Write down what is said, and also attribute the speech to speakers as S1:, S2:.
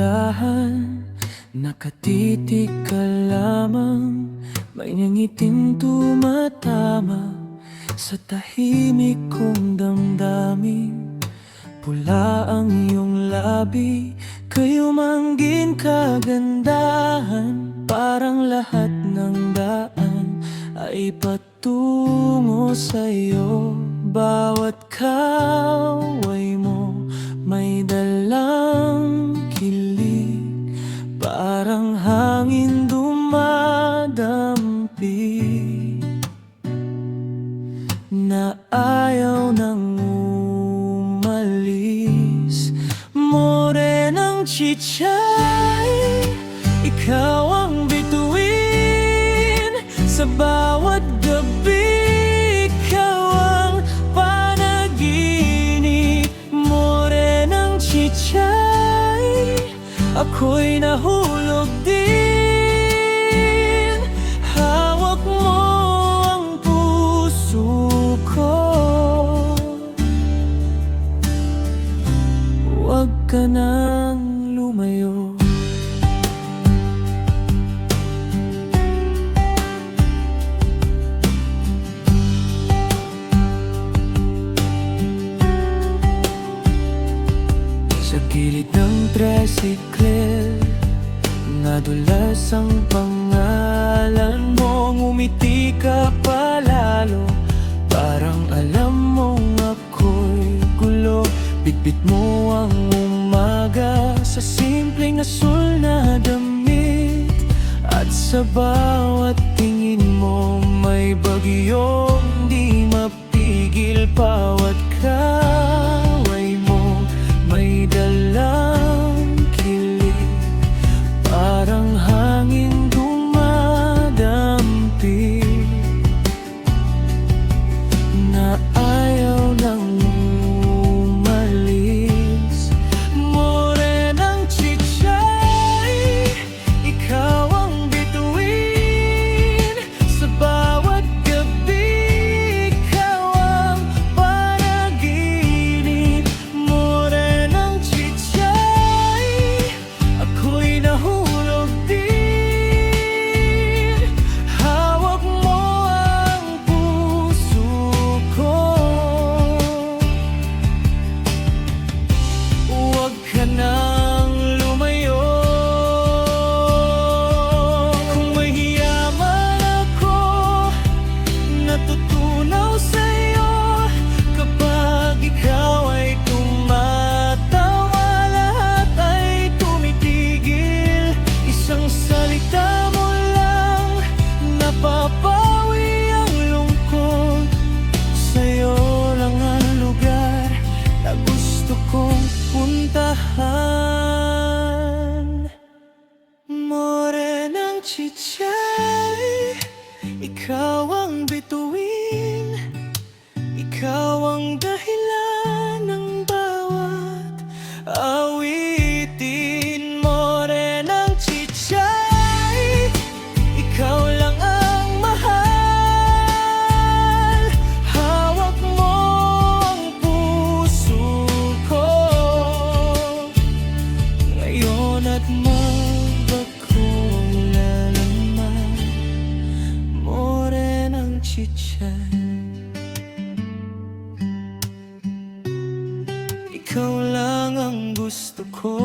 S1: kagandahan, nakatitig ka lamang, may nangiting tumatama sa tahimik kong damdamin. Pula ang iyong labi, kayumangging kagandahan, parang lahat ng daan ay patungo sa'yo. Bawat kaway mo may dalang kilig, parang hangin dumadampi na ayaw nang umalis. Morenang chichay, ikaw ang bituin sa bawat gabi. Ikaw ang panaginip. Morenang chichay, ako'y nahulog din. Hawak mo ang puso ko, huwag ka nang lumayo. Sa gilid ng tricycle, nadulas ang pangalan mo. Ngumiti ka palalo, parang alam mong ako'y gulo. Bitbit mo ang umaga sa simpleng asul na damit, at sa bawat tingin mo may bagyong di mapigil. Bawat kaway mo may dalang kilig, parang hangin dumadampi na ayaw nang umalis. Morenang chichay, ikaw ang bituin sa bawat gabi. Ikaw ang panaginip. Morenang chichay, ako'y nahulog din. Hawak mo ang puso ko, huwag ka nang lumayo. Kung may hiya man ako, natutunaw sa'yo. Kapag ikaw ay tumatawa, lahat ay tumitigil. Isang salita mo lang, napapawi ang lungkot. Sa'yo lang ang lugar na gusto kong puntahan. Morenang chichay, ikaw ang bituin, ikaw ang dahilan ng bawat awitin. Morenang chichay, ikaw lang ang mahal. Hawak mo ang puso ko ngayon at magbagong lalaman. Morenang chichay, ikaw lang ang gusto ko.